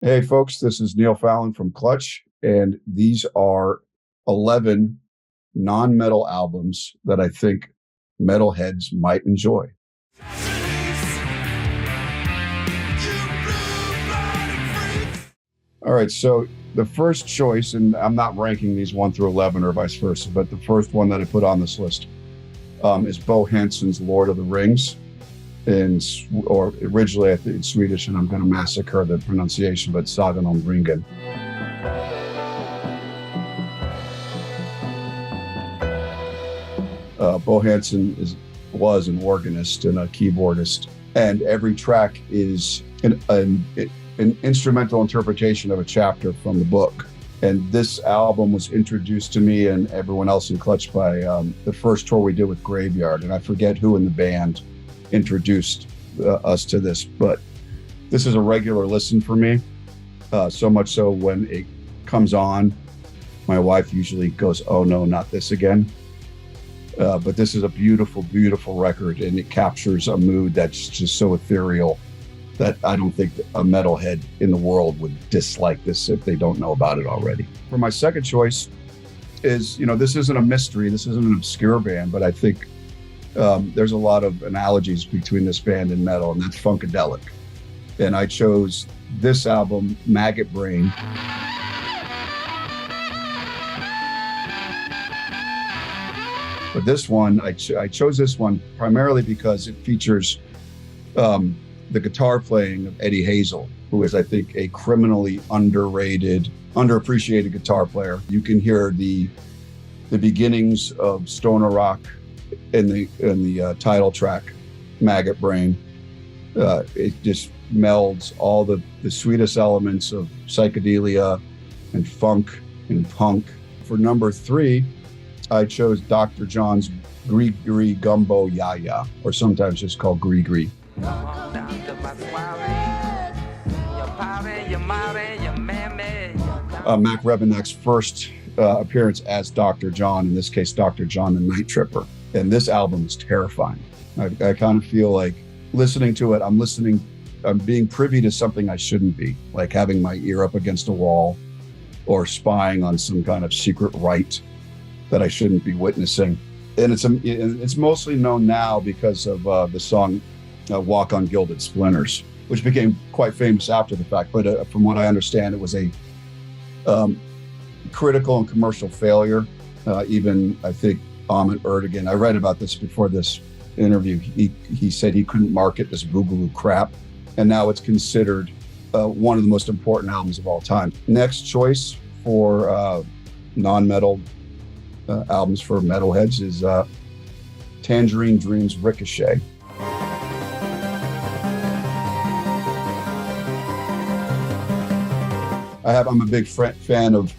Hey, folks, this is Neil Fallon from Clutch, and these are 11 non metal albums that I think metalheads might enjoy. All right, so the first choice, and I'm not ranking these 1 through 11 or vice versa, but the first one that I put on this list is Bo Hansen's Lord of the Rings. Or originally I think in Swedish, and I'm going to massacre the pronunciation, but Sagan om Ringen. Bo Hansen was an organist and a keyboardist, and every track is an instrumental interpretation of a chapter from the book. And this album was introduced to me and everyone else in Clutch by the first tour we did with Graveyard, and I forget who in the band introduced us to this, but this is a regular listen for me. So much so when it comes on, my wife usually goes, "Oh no, not this again." But this is a beautiful, beautiful record, and it captures a mood that's just so ethereal that I don't think a metalhead in the world would dislike this if they don't know about it already. For my second choice is, this isn't a mystery, this isn't an obscure band, but I think there's a lot of analogies between this band and metal, and that's Funkadelic. And I chose this album, Maggot Brain. But this one, I chose this one primarily because it features the guitar playing of Eddie Hazel, who is, I think, a criminally underrated, underappreciated guitar player. You can hear the beginnings of stoner rock in the title track, Maggot Brain. It just melds all the sweetest elements of psychedelia and funk and punk. For number 3, I chose Dr. John's Gree Gree Gumbo Yaya, or sometimes just called Gree Gree. Mac Rebennack's first appearance as Dr. John, in this case, Dr. John the Night Tripper. And this album is terrifying. I kind of feel like listening to it, I'm being privy to something I shouldn't be, like having my ear up against a wall or spying on some kind of secret rite that I shouldn't be witnessing. And it's mostly known now because of the song Walk on Gilded Splinters, which became quite famous after the fact. But from what I understand, it was a critical and commercial failure. Even, I think, Ahmet Ertegun, I read about this before this interview, he said he couldn't market this boogaloo crap, and now it's considered one of the most important albums of all time. Next choice for non-metal albums for metalheads is Tangerine Dream's Ricochet. I'm a big fan of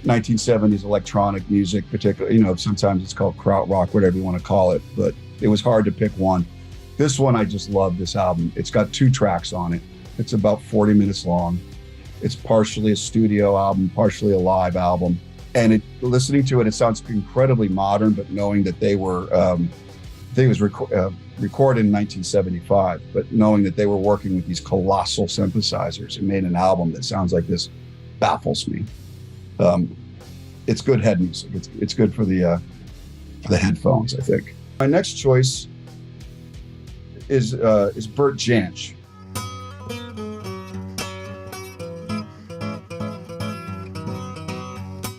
1970s electronic music, particularly, sometimes it's called krautrock, whatever you want to call it, but it was hard to pick one. This one, I just love this album. It's got 2 tracks on it. It's about 40 minutes long. It's partially a studio album, partially a live album. And listening to it, it sounds incredibly modern, but knowing that they were, I think it was recorded in 1975, but knowing that they were working with these colossal synthesizers and made an album that sounds like this baffles me. It's good head music. It's good for the headphones, I think. My next choice is Bert Jansch.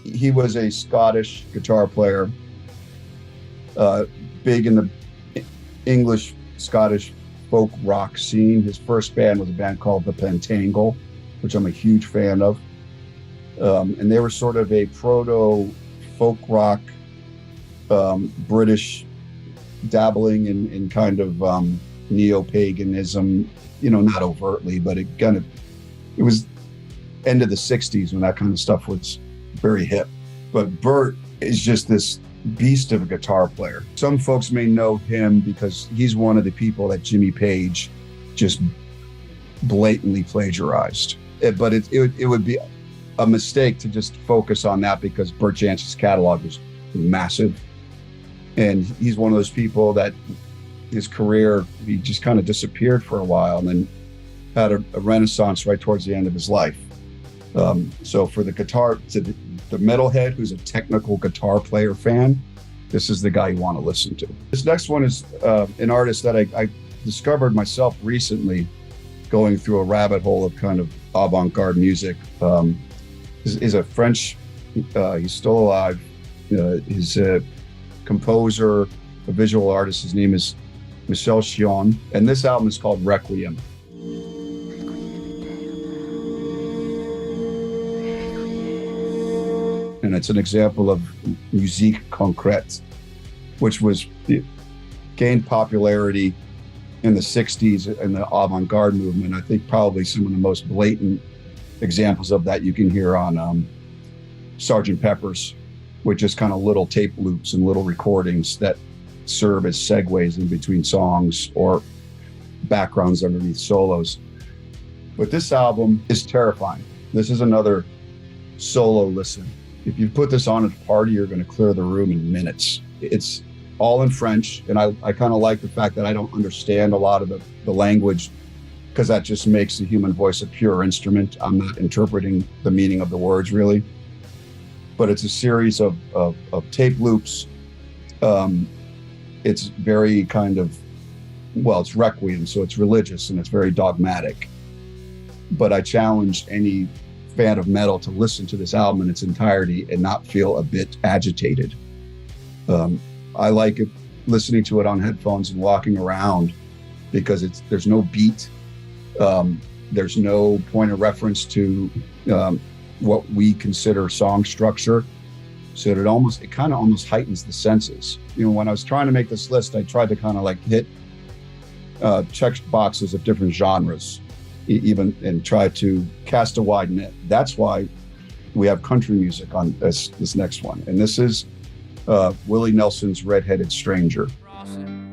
He was a Scottish guitar player, big in the English Scottish folk rock scene. His first band was a band called the Pentangle, which I'm a huge fan of. And they were sort of a proto-folk rock, British, dabbling in kind of neo-paganism, not overtly, but it was end of the 60s when that kind of stuff was very hip. But Bert is just this beast of a guitar player. Some folks may know him because he's one of the people that Jimmy Page just blatantly plagiarized. But it would be a mistake to just focus on that because Bert Jansch's catalog is massive. And he's one of those people that his career, he just kind of disappeared for a while. And then had a renaissance right towards the end of his life. So for the guitar, to the metalhead who's a technical guitar player fan, this is the guy you want to listen to. This next one is an artist that I discovered myself recently, going through a rabbit hole of kind of avant-garde music. Is a French, he's still alive. He's a composer, a visual artist. His name is Michel Chion, and this album is called Requiem. And it's an example of musique concrète, which gained popularity in the 60s in the avant-garde movement. I think probably some of the most blatant examples of that you can hear on Sgt. Pepper's, which is kind of little tape loops and little recordings that serve as segues in between songs or backgrounds underneath solos. But this album is terrifying. This is another solo listen. If you put this on at a party, you're going to clear the room in minutes. It's all in French, and I kind of like the fact that I don't understand a lot of the language, because that just makes the human voice a pure instrument. I'm not interpreting the meaning of the words, really. But it's a series of tape loops. It's very kind of, well, it's Requiem, so it's religious and it's very dogmatic. But I challenge any fan of metal to listen to this album in its entirety and not feel a bit agitated. I like it, listening to it on headphones and walking around, because there's no beat. There's no point of reference to what we consider song structure. So it kind of almost heightens the senses. You know, when I was trying to make this list, I tried to kind of like hit check boxes of different genres, even, and try to cast a wide net. That's why we have country music on this next one. And this is Willie Nelson's Red-Headed Stranger.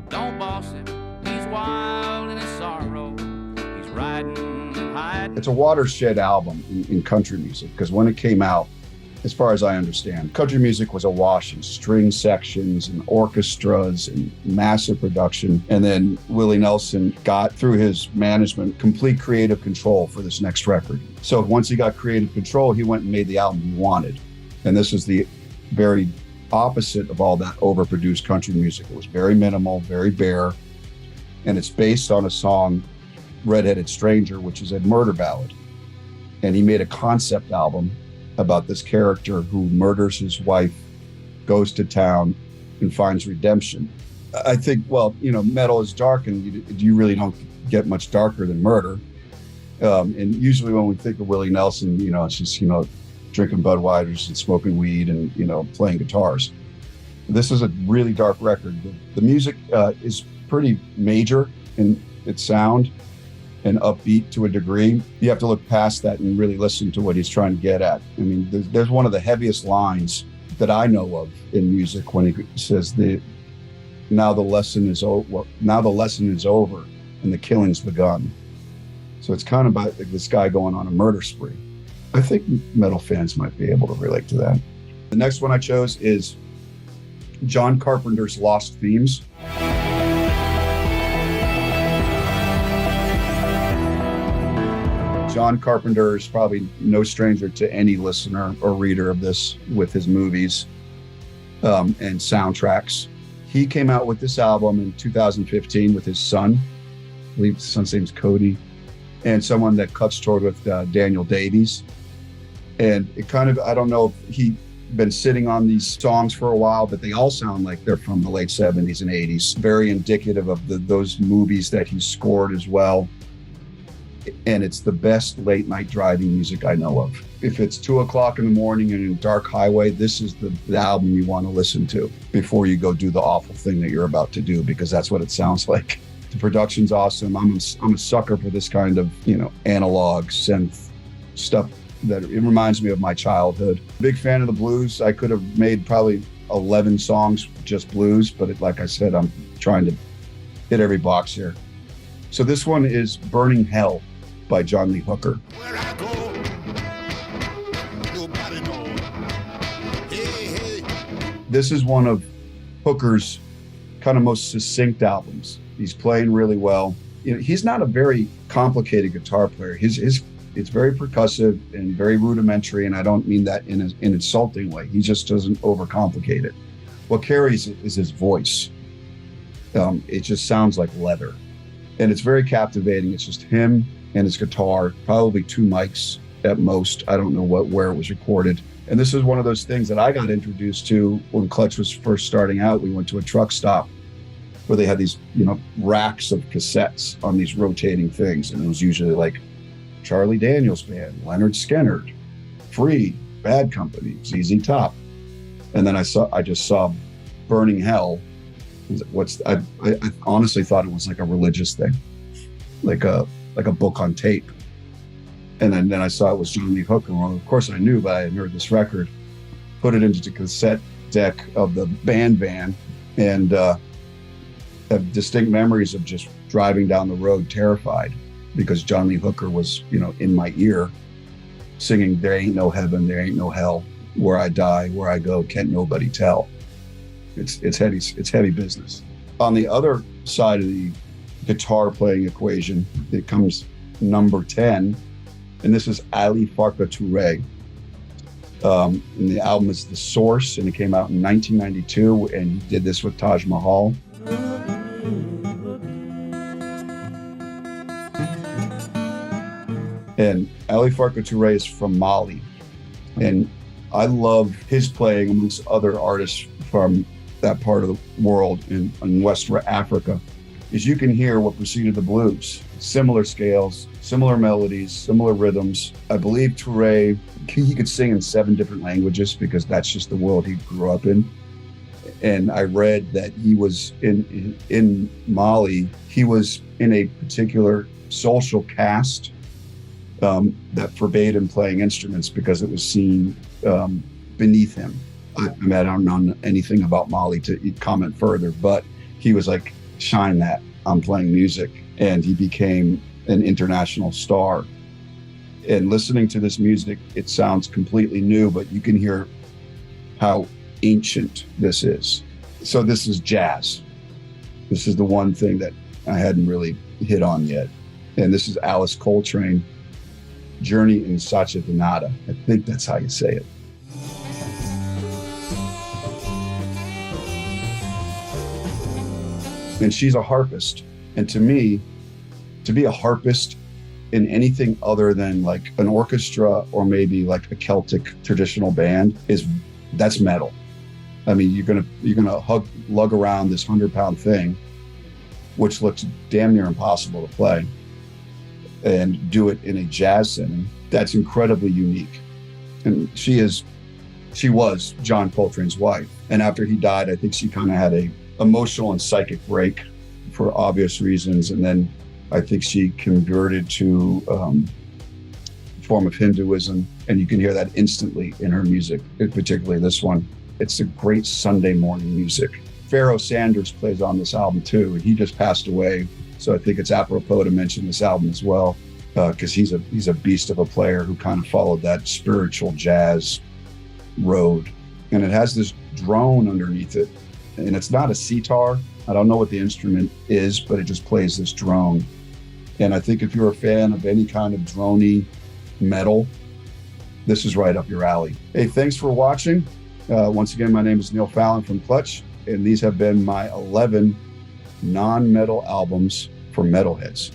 Don't boss him. He's wild in his sorrow. He's riding and hiding. It's a watershed album in country music, because when it came out, as far as I understand, country music was awash in string sections and orchestras and massive production. And then Willie Nelson got, through his management, complete creative control for this next record. So once he got creative control, he went and made the album he wanted. And this is the very opposite of all that overproduced country music. It was very minimal, very bare. And it's based on a song, Red-Headed Stranger, which is a murder ballad. And he made a concept album about this character who murders his wife, goes to town, and finds redemption. I think, well, you know, metal is dark, and you really don't get much darker than murder. And usually when we think of Willie Nelson, you know, it's just, you know, drinking Budweisers and smoking weed and, you know, playing guitars. This is a really dark record. The music is pretty major in its sound and upbeat to a degree. You have to look past that and really listen to what he's trying to get at. I mean, there's one of the heaviest lines that I know of in music when he says, now the lesson is over and the killing's begun. So it's kind of about this guy going on a murder spree. I think metal fans might be able to relate to that. The next one I chose is John Carpenter's Lost Themes. John Carpenter is probably no stranger to any listener or reader of this with his movies and soundtracks. He came out with this album in 2015 with his son. I believe his son's name's Cody, and someone that cuts toured with Daniel Davies. And it kind of, I don't know if he'd been sitting on these songs for a while, but they all sound like they're from the late 70s and 80s. Very indicative of those movies that he scored as well. And it's the best late night driving music I know of. If it's 2 o'clock in the morning and in a dark highway, this is the album you want to listen to before you go do the awful thing that you're about to do, because that's what it sounds like. The production's awesome. I'm a sucker for this kind of, you know, analog synth stuff that it reminds me of my childhood. Big fan of the blues. I could have made probably 11 songs just blues, but like I said, I'm trying to hit every box here. So this one is Burning Hell by John Lee Hooker. Where I go, nobody knows. Hey, hey. This is one of Hooker's kind of most succinct albums. He's playing really well. he's not a very complicated guitar player. It's very percussive and very rudimentary, and I don't mean that in an insulting way. He just doesn't overcomplicate it. What carries it is his voice. It just sounds like leather, and it's very captivating. It's just him and his guitar, probably 2 mics at most. I don't know where it was recorded. And this is one of those things that I got introduced to when Clutch was first starting out. We went to a truck stop where they had these, racks of cassettes on these rotating things. And it was usually like Charlie Daniels Band, Leonard Skinner, Free, Bad Company, ZZ Top. And then I just saw Burning Hell. I honestly thought it was like a religious thing, like a book on tape. And then I saw it was John Lee Hooker. Well, of course I knew, but I had heard this record, put it into the cassette deck of the band van, and have distinct memories of just driving down the road terrified because John Lee Hooker was, in my ear singing, "There ain't no heaven, there ain't no hell. Where I die, where I go, can't nobody tell." It's heavy business. On the other side of the guitar playing equation, it comes number 10. And this is Ali Farka Touré. And the album is The Source, and it came out in 1992, and he did this with Taj Mahal. And Ali Farka Touré is from Mali, and I love his playing amongst other artists from that part of the world in West Africa, is you can hear what preceded the blues. Similar scales, similar melodies, similar rhythms. I believe Touré, he could sing in 7 different languages because that's just the world he grew up in. And I read that he was in Mali, he was in a particular social caste that forbade him playing instruments because it was seen beneath him. I don't know anything about Mali to comment further, but he was like, shine that, I'm playing music. And he became an international star. And listening to this music, it sounds completely new, but you can hear how ancient this is. So this is jazz. This is the one thing that I hadn't really hit on yet. And this is Alice Coltrane, Journey in Sacha Donata. I think that's how you say it. And she's a harpist. And to me, to be a harpist in anything other than like an orchestra or maybe like a Celtic traditional band that's metal. I mean, you're gonna lug around this 100-pound thing, which looks damn near impossible to play, and do it in a jazz setting. That's incredibly unique. And she was John Coltrane's wife. And after he died, I think she kind of had a emotional and psychic break for obvious reasons. And then I think she converted to a form of Hinduism. And you can hear that instantly in her music, particularly this one. It's a great Sunday morning music. Pharoah Sanders plays on this album too, and he just passed away. So I think it's apropos to mention this album as well, because he's a beast of a player who kind of followed that spiritual jazz road. And it has this drone underneath it, and it's not a sitar. I don't know what the instrument is, but it just plays this drone. And I think if you're a fan of any kind of droney metal, this is right up your alley. Hey, thanks for watching. Once again, my name is Neil Fallon from Clutch, and these have been my 11 non-metal albums for Metalheads.